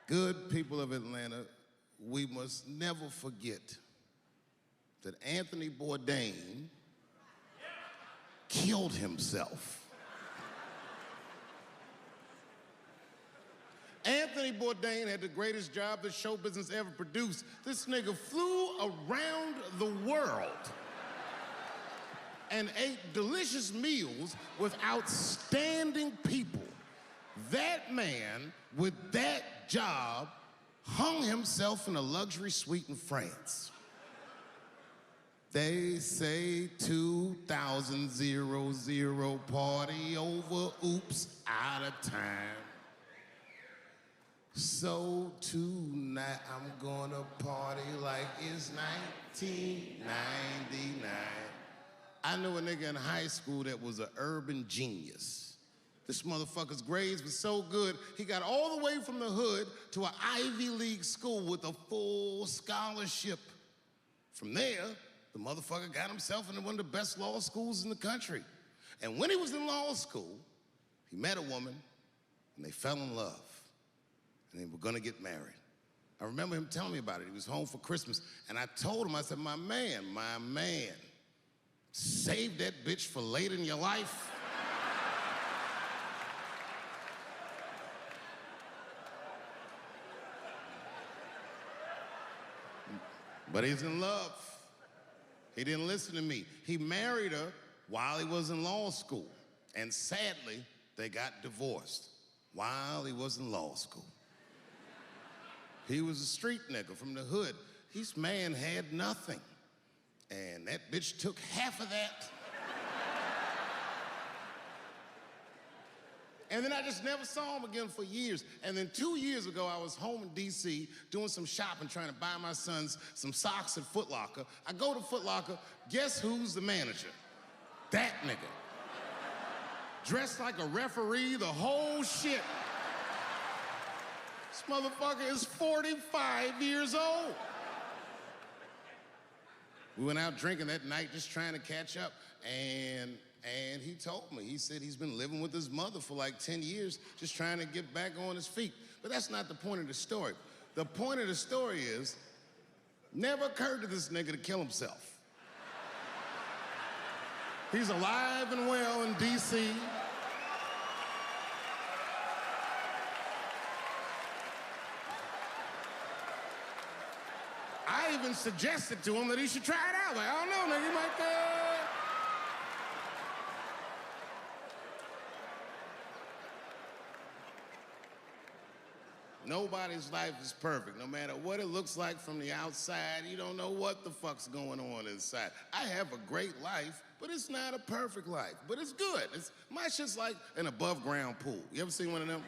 Good people of Atlanta, we must never forget that Anthony Bourdain killed himself. Anthony Bourdain had the greatest job that show business ever produced. This nigga flew around the world and ate delicious meals with outstanding people. That man, with that job, hung himself in a luxury suite in France. They say 2000 party over, oops, out of time. So tonight I'm gonna party like it's 1999. I knew a nigga in high school that was an urban genius. This motherfucker's grades were so good, he got all the way from the hood to an Ivy League school with a full scholarship. From there, the motherfucker got himself into one of the best law schools in the country. And when he was in law school, he met a woman and they fell in love. And they were gonna get married. I remember him telling me about it. He was home for Christmas, and I told him, I said, my man, save that bitch for later in your life. But he's in love. He didn't listen to me. He married her while he was in law school, and sadly, they got divorced while he was in law school. He was a street nigga from the hood. This man had nothing. And that bitch took half of that. And then I just never saw him again for years. And then 2 years ago, I was home in DC doing some shopping, trying to buy my sons some socks at Foot Locker. I go to Foot Locker, guess who's the manager? That nigga. Dressed like a referee, the whole shit. This motherfucker is 45 years old. We went out drinking that night just trying to catch up, and he told me, he said he's been living with his mother for like 10 years, just trying to get back on his feet. But that's not the point of the story. The point of the story is, never occurred to this nigga to kill himself. He's alive and well in DC. I even suggested to him that he should try it out. Like, I don't know, nigga, he might, Nobody's life is perfect. No matter what it looks like from the outside, you don't know what the fuck's going on inside. I have a great life, but it's not a perfect life. But it's good. My shit's like an above ground pool. You ever seen one of them?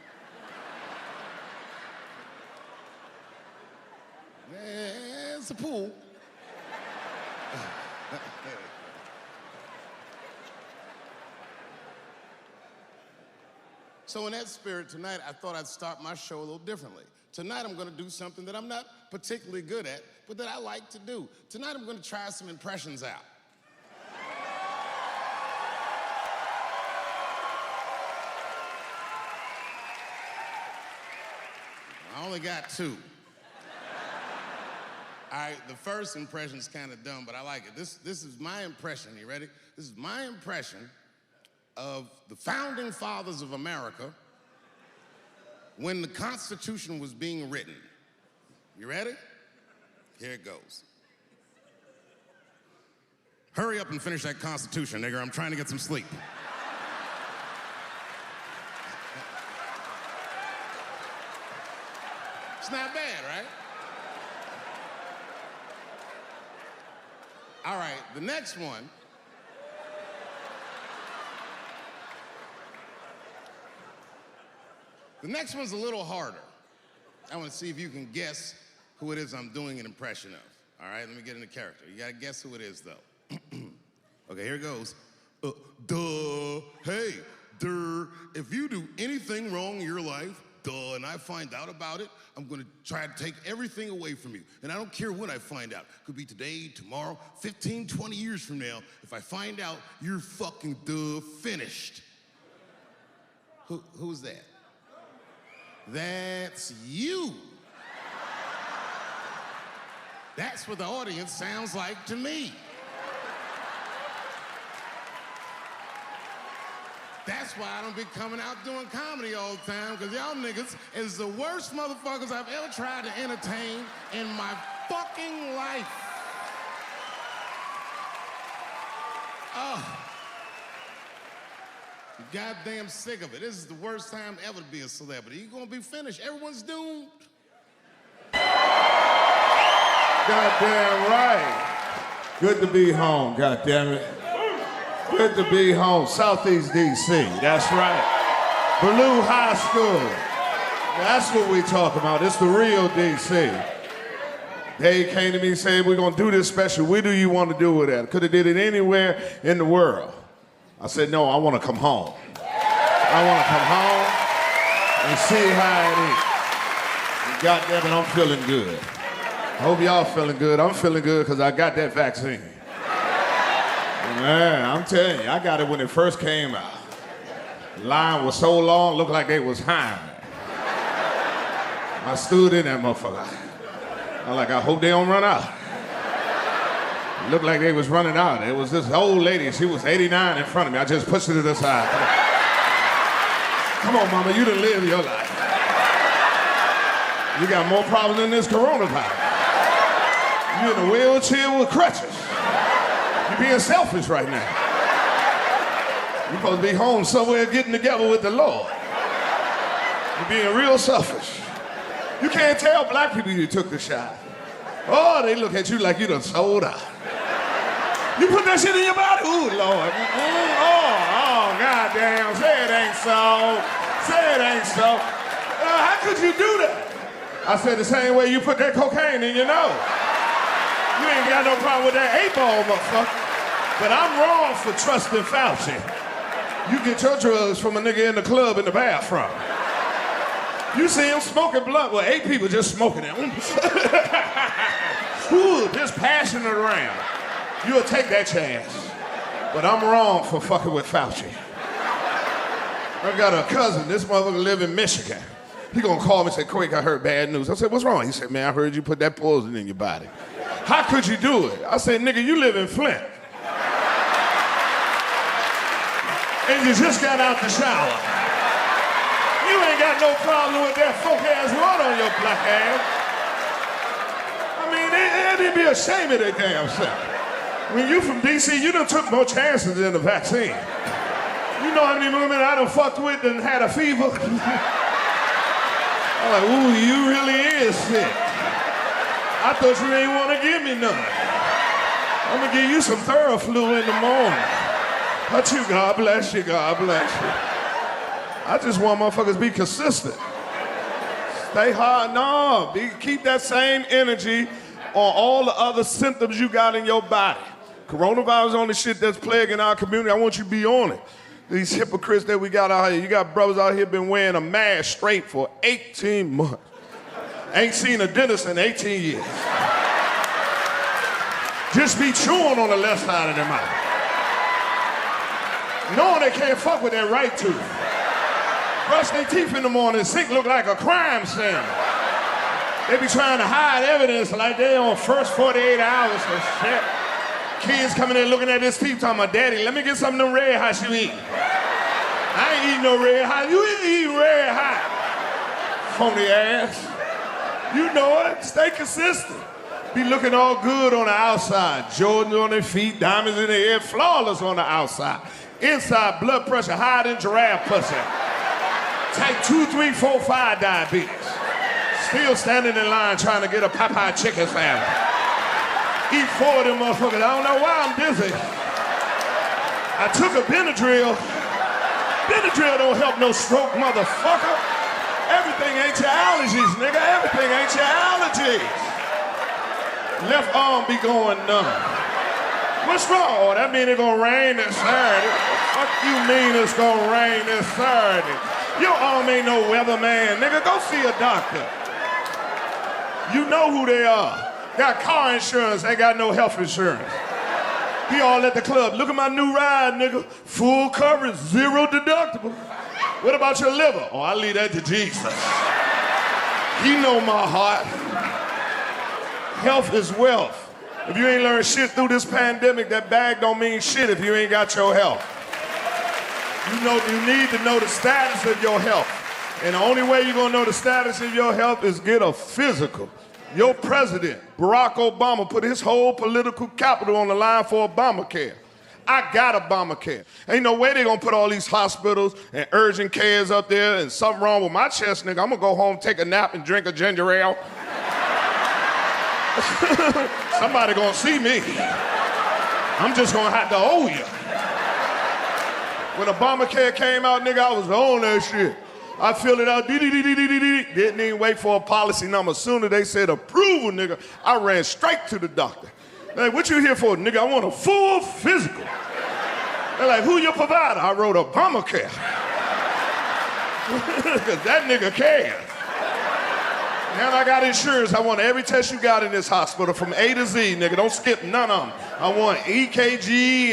Yeah, it's a pool. So in that spirit, tonight, I thought I'd start my show a little differently. Tonight, I'm gonna do something that I'm not particularly good at, but that I like to do. Tonight, I'm gonna try some impressions out. I only got two. All right, the first impression's kind of dumb, but I like it. This is my impression, you ready? This is my impression of the founding fathers of America when the Constitution was being written. You ready? Here it goes. Hurry up and finish that Constitution, nigger. I'm trying to get some sleep. It's not bad, right? All right, the next one. The next one's a little harder. I want to see if you can guess who it is I'm doing an impression of. All right, let me get into character. You gotta guess who it is, though. Okay, here it goes. Hey, if you do anything wrong in your life, and I find out about it, I'm gonna try to take everything away from you. And I don't care when I find out. Could be today, tomorrow, 15, 20 years from now. If I find out, you're fucking finished. Who's that? That's you. That's what the audience sounds like to me. That's why I don't be coming out doing comedy all the time, because y'all niggas is the worst motherfuckers I've ever tried to entertain in my fucking life. Oh. I'm goddamn sick of it. This is the worst time ever to be a celebrity. You're gonna be finished. Everyone's doomed. Goddamn right. Good to be home, goddamn it. Good to be home. Southeast DC, that's right. Blue High School. That's what we talk about. It's the real DC. They came to me and said, we're gonna do this special. Where do you want to do it at? Could have did it anywhere in the world. I said, no, I want to come home. I want to come home and see how it is. And goddamn it, I'm feeling good. I hope y'all feeling good. I'm feeling good because I got that vaccine. Man, I'm telling you, I got it when it first came out. The line was so long, looked like they was hiring me. I stood in that motherfucker. I'm like, I hope they don't run out. It looked like they was running out. It was this old lady, she was 89 in front of me. I just pushed her to the side. Come on, mama, you done lived your life. You got more problems than this coronavirus. You in a wheelchair with crutches. You're being selfish right now. You're supposed to be home somewhere getting together with the Lord. You're being real selfish. You can't tell black people you took the shot. Oh, they look at you like you done sold out. You put that shit in your body? Ooh, Lord. Oh, goddamn. Say it ain't so. Say it ain't so. How could you do that? I said the same way you put that cocaine in your nose. You ain't got no problem with that 8-ball, motherfucker. But I'm wrong for trusting Fauci. You get your drugs from a nigga in the club in the bathroom. You see him smoking blunt with 8 people just smoking it. Ooh, just passing it around. You'll take that chance. But I'm wrong for fucking with Fauci. I got a cousin, this motherfucker live in Michigan. He gonna call me and say, Quake, I heard bad news. I said, what's wrong? He said, man, I heard you put that poison in your body. How could you do it? I said, nigga, you live in Flint. And you just got out the shower. You ain't got no problem with that folk-ass water on your black ass. I mean, they'd be ashamed of their damn self. When you from DC, you done took more chances than the vaccine. You know how many women I done fucked with and had a fever? I'm like, ooh, you really is sick. I thought you ain't want to give me none. I'm gonna give you some Theraflu in the morning. But you, God bless you, God bless you. I just want motherfuckers to be consistent. Stay hard, no, keep that same energy on all the other symptoms you got in your body. Coronavirus is the only shit that's plaguing our community. I want you to be on it. These hypocrites that we got out here, you got brothers out here been wearing a mask straight for 18 months. Ain't seen a dentist in 18 years. Just be chewing on the left side of their mouth. Knowing they can't fuck with their right tooth. Brush their teeth in the morning, sink look like a crime scene. They be trying to hide evidence like they on first 48 hours or shit. Kids coming in looking at this teeth talking about, Daddy, let me get some of them red hots you eat. I ain't eating no red hot. You ain't eating red hot. Phony ass. You know it. Stay consistent. Be looking all good on the outside. Jordans on their feet, diamonds in their head, flawless on the outside. Inside, blood pressure higher than giraffe pussy. Type 2, 3, 4, 5 diabetes. Still standing in line trying to get a Popeye chicken sandwich. Eat 4 of them motherfuckers. I don't know why I'm dizzy. I took a Benadryl. Benadryl don't help no stroke, motherfucker. Everything ain't your allergies, nigga. Everything ain't your allergies. Left arm be going numb. What's wrong? Oh, that mean it's gonna rain this Saturday. What you mean it's gonna rain this Saturday? Your arm ain't no weatherman, nigga. Go see a doctor. You know who they are. Got car insurance, ain't got no health insurance. He all at the club. Look at my new ride, nigga. Full coverage, 0 deductible. What about your liver? Oh, I leave that to Jesus. He know my heart. Health is wealth. If you ain't learned shit through this pandemic, that bag don't mean shit if you ain't got your health. You need to know the status of your health. And the only way you're gonna know the status of your health is get a physical. Your president, Barack Obama, put his whole political capital on the line for Obamacare. I got Obamacare. Ain't no way they gonna put all these hospitals and urgent cares up there and something wrong with my chest, nigga. I'm gonna go home, take a nap, and drink a ginger ale. Somebody gonna see me. I'm just gonna have to owe you. When Obamacare came out, nigga, I was on that shit. I filled it out, didn't even wait for a policy number. As soon as they said approval, nigga, I ran straight to the doctor. Like, what you here for, nigga? I want a full physical. They're like, who your provider? I wrote Obamacare. Because that nigga cares. Now I got insurance. I want every test you got in this hospital from A to Z, nigga. Don't skip none of them. I want EKG,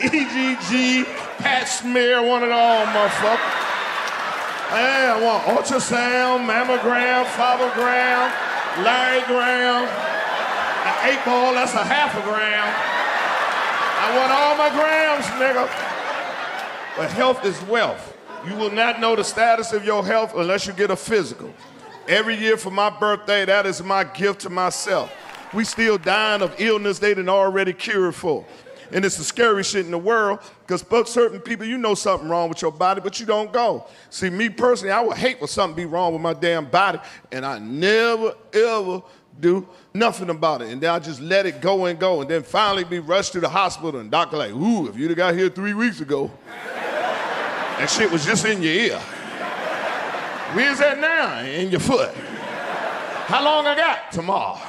EGG, Pat smear, one of all, motherfucker. Hey, I want ultrasound, mammogram, phobogram, larrygram, an 8-ball, that's a half a gram. I want all my grams, nigga. But health is wealth. You will not know the status of your health unless you get a physical. Every year for my birthday, that is my gift to myself. We still dying of illness they done already cured for. And it's the scary shit in the world, because certain people, you know something wrong with your body, but you don't go. See, me personally, I would hate for something to be wrong with my damn body, and I never, ever do nothing about it. And then I just let it go, and then finally be rushed to the hospital, and doctor like, ooh, if you'd have got here 3 weeks ago, that shit was just in your ear. Where's that now? In your foot. How long I got? Tomorrow.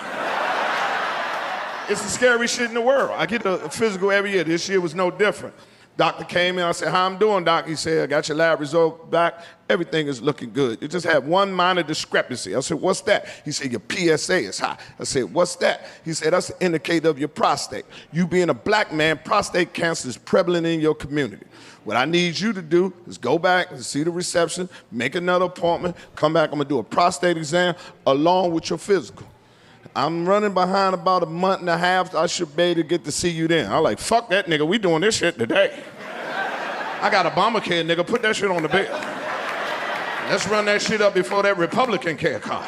It's the scary shit in the world. I get a physical every year. This year was no different. Doctor came in, I said, how I'm doing, doc? He said, I got your lab result back. Everything is looking good. You just have one minor discrepancy. I said, what's that? He said, your PSA is high. I said, what's that? He said, that's an indicator of your prostate. You being a black man, prostate cancer is prevalent in your community. What I need you to do is go back and see the reception, make another appointment, come back, I'm gonna do a prostate exam along with your physical. I'm running behind about a month and a half. I should be able to get to see you then. I'm like, fuck that nigga, we doing this shit today. I got Obamacare, nigga, put that shit on the bill. Let's run that shit up before that Republican care comes.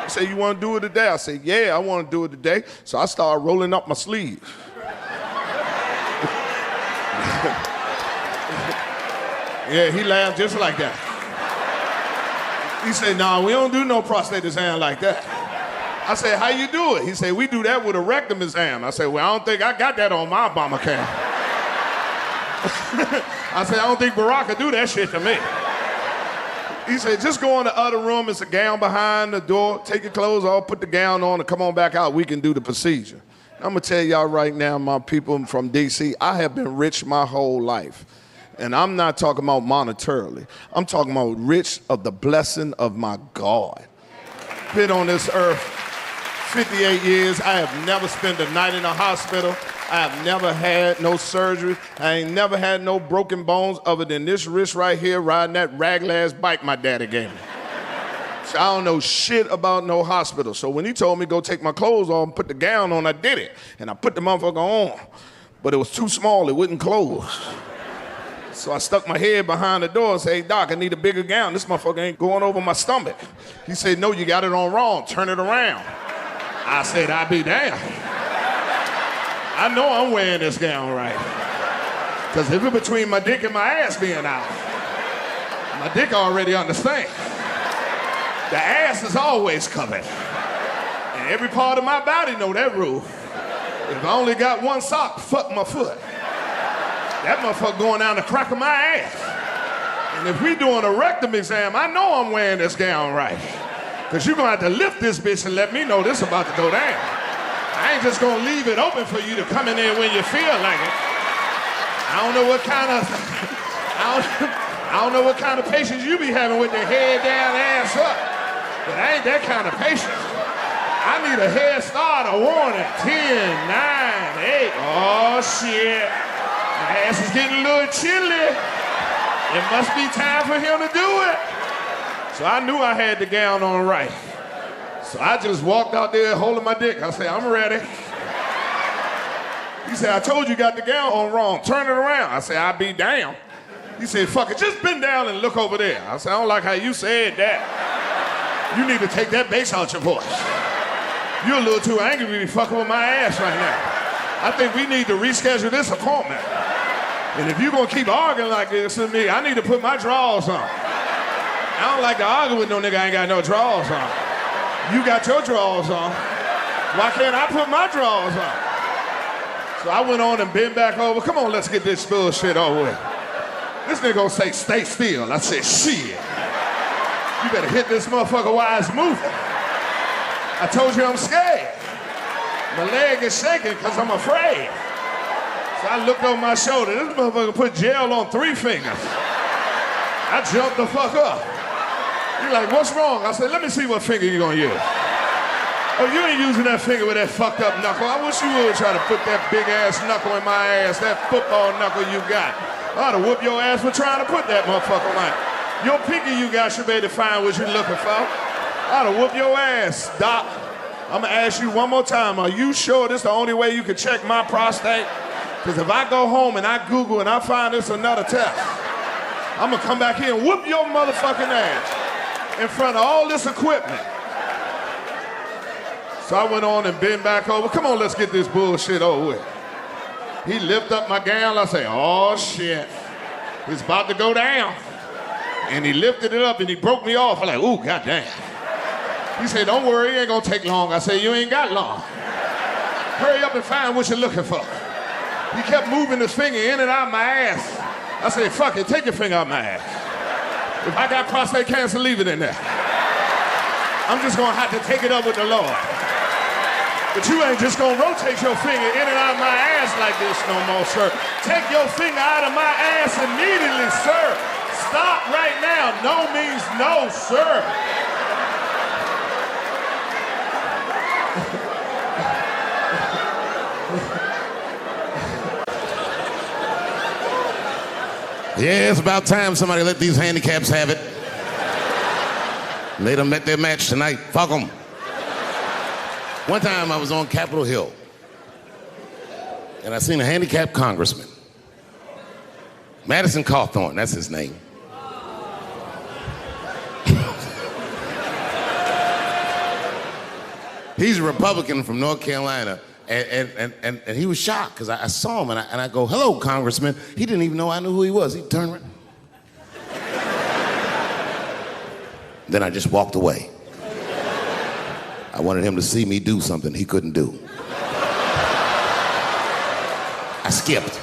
He said, you wanna do it today? I said, yeah, I wanna do it today. So I started rolling up my sleeves. Yeah, he laughed just like that. He said, nah, we don't do no prostate exam like that. I said, how you do it? He said, we do that with a rectum exam. I said, well, I don't think I got that on my Obamacare. I said, I don't think Barack could do that shit to me. He said, just go in the other room. It's a gown behind the door. Take your clothes off, put the gown on, and come on back out. We can do the procedure. I'm gonna tell y'all right now, my people from DC, I have been rich my whole life. And I'm not talking about monetarily. I'm talking about rich of the blessing of my God. Been on this earth 58 years. I have never spent a night in a hospital. I have never had no surgery. I ain't never had no broken bones other than this wrist right here riding that raglass bike my daddy gave me. So I don't know shit about no hospital. So when he told me go take my clothes off and put the gown on, I did it. And I put the motherfucker on. But it was too small, it wouldn't close. So I stuck my head behind the door and said, hey, doc, I need a bigger gown. This motherfucker ain't going over my stomach. He said, no, you got it on wrong. Turn it around. I said, I'll be damned. I know I'm wearing this gown right. Because if it's between my dick and my ass being out, my dick already understands. The ass is always covered. And every part of my body know that rule. If I only got one sock, fuck my foot. That motherfucker going down the crack of my ass. And if we doing a rectum exam, I know I'm wearing this gown right. Because you're going to have to lift this bitch and let me know this about to go down. I ain't just going to leave it open for you to come in there when you feel like it. I don't know what kind of, I don't know what kind of patience you be having with their head down, ass up. But I ain't that kind of patient. I need a head start, a warning. 10, 9, 8. Oh, shit. My ass is getting a little chilly. It must be time for him to do it. So I knew I had the gown on right. So I just walked out there holding my dick. I said, I'm ready. He said, I told you got the gown on wrong. Turn it around. I said, I'll be down. He said, fuck it, just bend down and look over there. I said, I don't like how you said that. You need to take that bass out your voice. You're a little too angry to be fucking with my ass right now. I think we need to reschedule this appointment. And if you're gonna keep arguing like this with me, I need to put my drawers on. I don't like to argue with no nigga I ain't got no drawers on. You got your drawers on. Why can't I put my drawers on? So I went on and bent back over. Come on, let's get this bullshit over with. This nigga gonna say, stay still. I said, shit. You better hit this motherfucker while it's moving. I told you I'm scared. My leg is shaking because I'm afraid. So I looked over my shoulder. This motherfucker put gel on 3 fingers. I jumped the fuck up. He's like, what's wrong? I said, let me see what finger you gonna use. Oh, you ain't using that finger with that fucked up knuckle. I wish you would try to put that big ass knuckle in my ass, that football knuckle you got. I ought to whoop your ass for trying to put that motherfucker on. Your pinky you got should be able to find what you're looking for. I ought to whoop your ass, Doc. I'm gonna ask you one more time. Are you sure this is the only way you can check my prostate? Because if I go home and I Google and I find this another test, I'm gonna come back here and whoop your motherfucking ass in front of all this equipment. So I went on and bent back over. Come on, let's get this bullshit over with. He lifted up my gown. I say, oh shit, it's about to go down. And he lifted it up and he broke me off. I'm like, ooh, goddamn. He said, don't worry, it ain't gonna take long. I said, you ain't got long. Hurry up and find what you're looking for. He kept moving his finger in and out my ass. I said, fuck it, take your finger out my ass. If I got prostate cancer, leave it in there. I'm just gonna have to take it up with the Lord. But you ain't just gonna rotate your finger in and out of my ass like this no more, sir. Take your finger out of my ass immediately, sir. Stop right now. No means no, sir. Yeah, it's about time somebody let these handicaps have it. They done met their match tonight. Fuck them. One time I was on Capitol Hill, and I seen a handicapped congressman. Madison Cawthorn, that's his name. He's a Republican from North Carolina, and he was shocked because I saw him, and I go, hello, Congressman. He didn't even know I knew who he was. He turned around. Then I just walked away. I wanted him to see me do something he couldn't do. I skipped.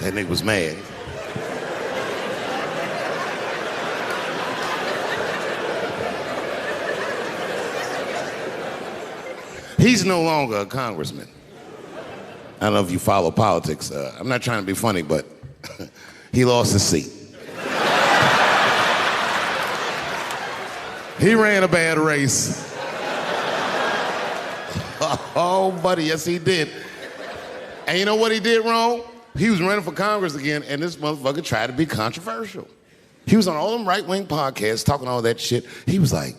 That nigga was mad. He's no longer a congressman. I don't know if you follow politics. I'm not trying to be funny, but he lost his seat. He ran a bad race. Oh, buddy, yes, he did. And you know what he did wrong? He was running for Congress again, and this motherfucker tried to be controversial. He was on all them right-wing podcasts talking all that shit. He was like,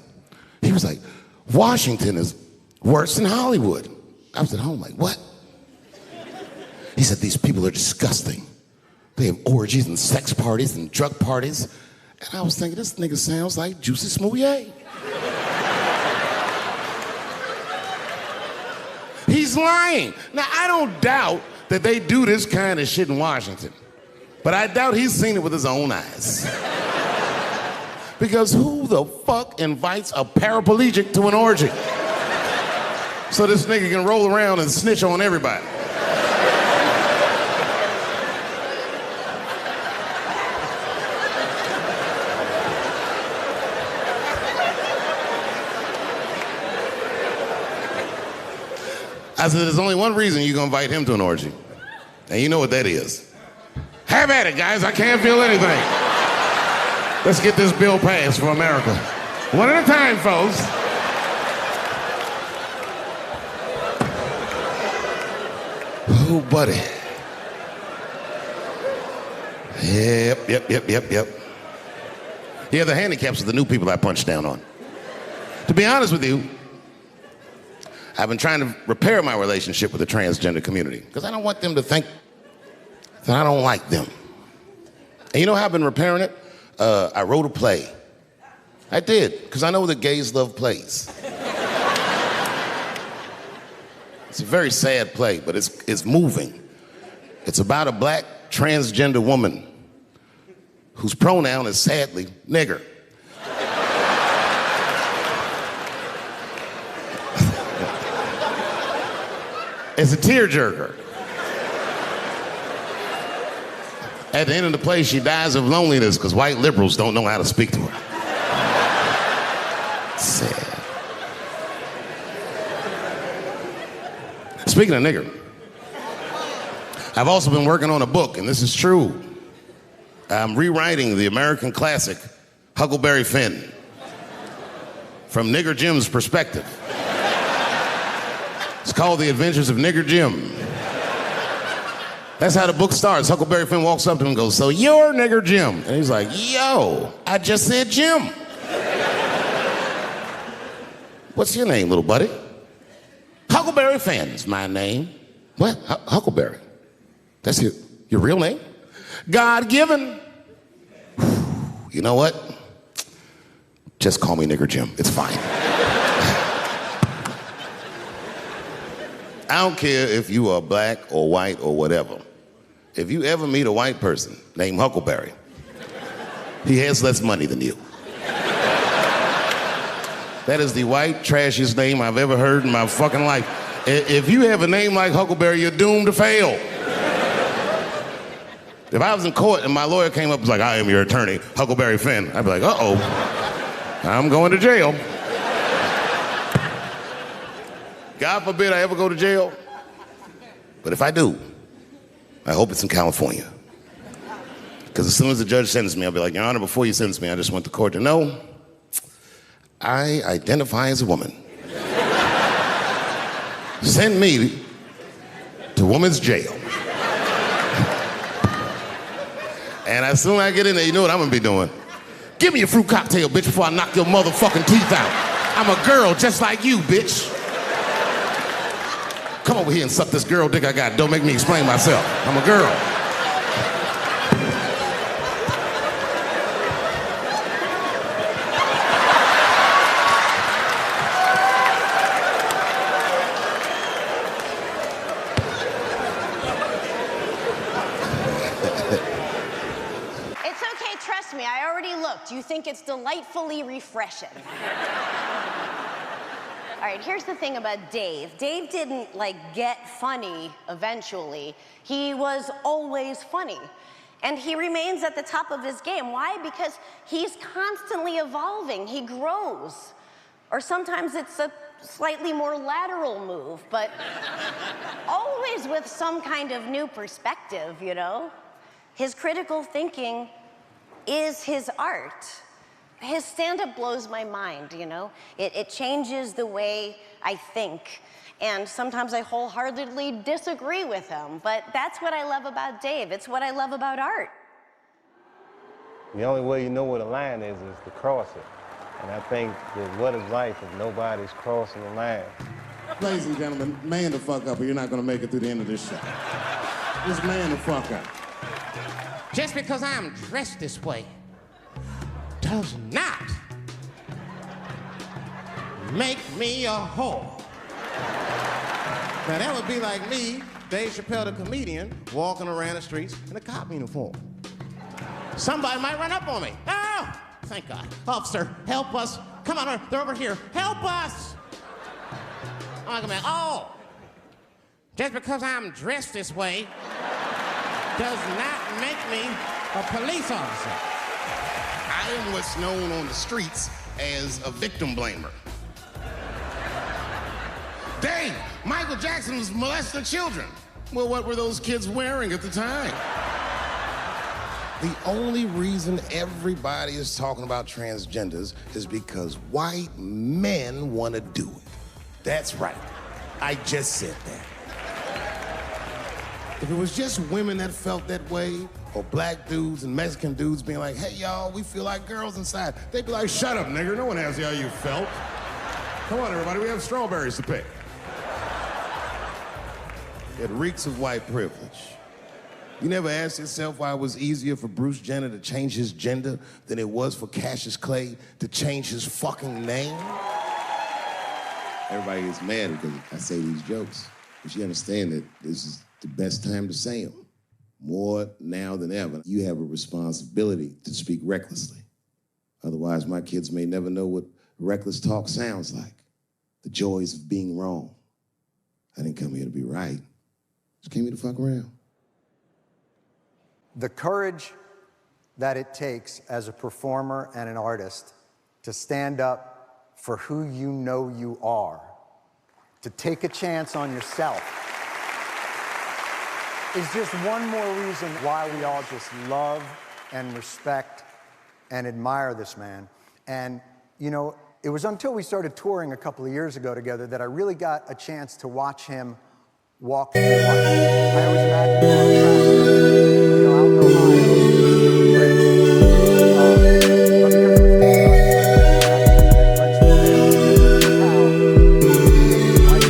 Washington is worse than Hollywood. I was at home like, what? He said, these people are disgusting. They have orgies and sex parties and drug parties. And I was thinking, this nigga sounds like Juicy Smouye. He's lying. Now, I don't doubt that they do this kind of shit in Washington. But I doubt he's seen it with his own eyes. Because who the fuck invites a paraplegic to an orgy? So this nigga can roll around and snitch on everybody. I said, there's only one reason you're gonna invite him to an orgy. And you know what that is. Have at it, guys. I can't feel anything. Let's get this bill passed for America. One at a time, folks. Oh, buddy. Yep. Yeah, the handicaps are the new people I punch down on. To be honest with you, I've been trying to repair my relationship with the transgender community because I don't want them to think that I don't like them. And you know how I've been repairing it? I wrote a play. I did, because I know that gays love plays. It's a very sad play, but it's moving. It's about a black transgender woman whose pronoun is sadly nigger. It's a tearjerker. At the end of the play, she dies of loneliness because white liberals don't know how to speak to her. Sad. Speaking of nigger, I've also been working on a book, and this is true. I'm rewriting the American classic, Huckleberry Finn, from Nigger Jim's perspective. It's called The Adventures of Nigger Jim. That's how the book starts. Huckleberry Finn walks up to him and goes, "So you're Nigger Jim?" And he's like, "Yo, I just said Jim." "What's your name, little buddy?" "Huckleberry Finn's my name." "What? Huckleberry? That's your real name?" "God-given." "You know what? Just call me Nigger Jim. It's fine." I don't care if you are black or white or whatever. If you ever meet a white person named Huckleberry, he has less money than you. That is the white, trashiest name I've ever heard in my fucking life. If you have a name like Huckleberry, you're doomed to fail. If I was in court and my lawyer came up and was like, "I am your attorney, Huckleberry Finn," I'd be like, "Uh-oh, I'm going to jail." God forbid I ever go to jail. But if I do, I hope it's in California. Because as soon as the judge sentences me, I'll be like, "Your Honor, before you sentence me, I just want the court to know I identify as a woman. Send me to women's jail." And as soon as I get in there, you know what I'm gonna be doing? "Give me a fruit cocktail, bitch, before I knock your motherfucking teeth out. I'm a girl just like you, bitch. Come over here and suck this girl dick I got. Don't make me explain myself. I'm a girl." It's okay, trust me, I already looked. You think it's delightfully refreshing. All right, here's the thing about Dave. Dave didn't, get funny eventually. He was always funny. And he remains at the top of his game. Why? Because he's constantly evolving. He grows. Or sometimes it's a slightly more lateral move, but always with some kind of new perspective, you know? His critical thinking is his art. His stand-up blows my mind, you know? It changes the way I think. And sometimes I wholeheartedly disagree with him, but that's what I love about Dave. It's what I love about art. The only way you know where the line is to cross it. And I think that what is life if nobody's crossing the line? Ladies and gentlemen, man the fuck up or you're not gonna make it through the end of this show. Just man the fuck up. Just because I'm dressed this way does not make me a whore. Now that would be like me, Dave Chapelle the comedian, walking around the streets in a cop uniform. Somebody might run up on me. Oh, thank God. "Officer, help us. Come on, they're over here. Help us." I'm like, "Oh, just because I'm dressed this way does not make me a police officer." I am what's known on the streets as a victim blamer. Dang, Michael Jackson was molesting children. Well, what were those kids wearing at the time? The only reason everybody is talking about transgenders is because white men want to do it. That's right. I just said that. If it was just women that felt that way, or black dudes and Mexican dudes being like, hey, y'all, we feel like girls inside, they'd be like, shut up, nigger, no one asked you how you felt. Come on, everybody, we have strawberries to pick. It reeks of white privilege. You never asked yourself why it was easier for Bruce Jenner to change his gender than it was for Cassius Clay to change his fucking name? Everybody gets mad because I say these jokes. But you understand that this is the best time to say them. More now than ever. You have a responsibility to speak recklessly. Otherwise, my kids may never know what reckless talk sounds like. The joys of being wrong. I didn't come here to be right. Just came here to fuck around. The courage that it takes as a performer and an artist to stand up for who you know you are, to take a chance on yourself, is just one more reason why we all just love and respect and admire this man. And, you know, it was until we started touring a couple of years ago together that I really got a chance to watch him walk through life. I always imagine him on track, you know, out in Ohio, Prince. But because it was Dave, Prince was there. Because how life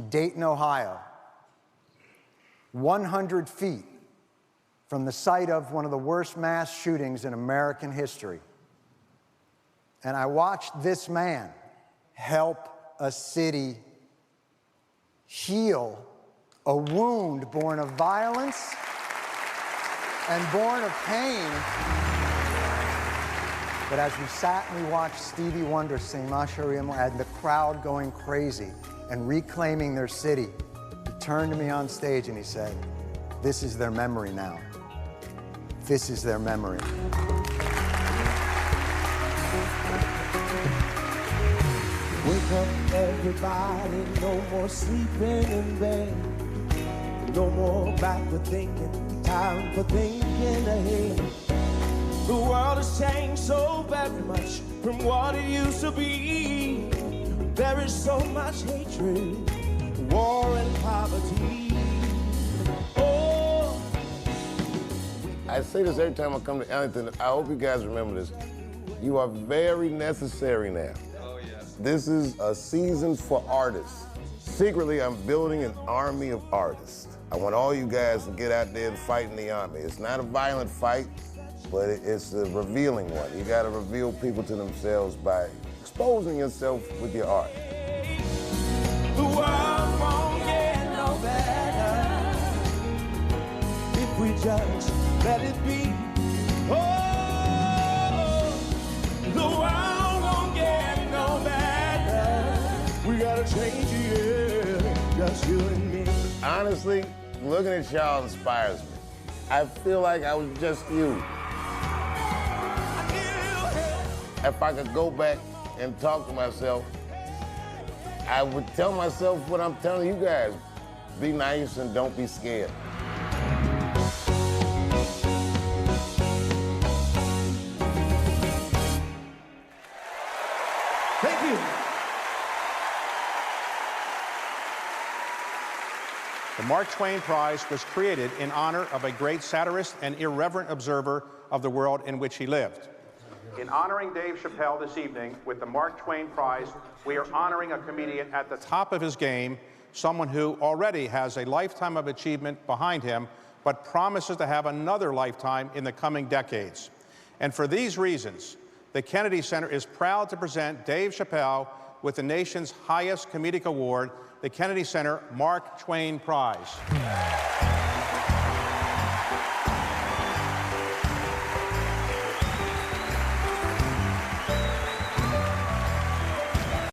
Dayton, Ohio, 100 feet from the site of one of the worst mass shootings in American history. And I watched this man help a city heal a wound born of violence and born of pain. But as we sat and we watched Stevie Wonder sing Masharim and the crowd going crazy and reclaiming their city, he turned to me on stage and he said, "This is their memory now. This is their memory." Wake up, everybody, no more sleeping in bed. No more backward thinking, time for thinking ahead. The world has changed so very much from what it used to be. There is so much hatred, war and poverty. Oh. I say this every time I come to Ellington. I hope you guys remember this. You are very necessary now. Oh, yes. This is a season for artists. Secretly, I'm building an army of artists. I want all you guys to get out there and fight in the Army. It's not a violent fight, but it's a revealing one. You gotta reveal people to themselves by exposing yourself with your art. The world won't get no better if we just let it be. Oh, the world won't get no better. We gotta change it, just you and me. Honestly, looking at y'all inspires me. I feel like I was just you. If I could go back and talk to myself, I would tell myself what I'm telling you guys. Be nice and don't be scared. Thank you. The Mark Twain Prize was created in honor of a great satirist and irreverent observer of the world in which he lived. In honoring Dave Chapelle this evening with the Mark Twain Prize, we are honoring a comedian at the top of his game, someone who already has a lifetime of achievement behind him, but promises to have another lifetime in the coming decades. And for these reasons, the Kennedy Center is proud to present Dave Chapelle with the nation's highest comedic award, the Kennedy Center Mark Twain Prize.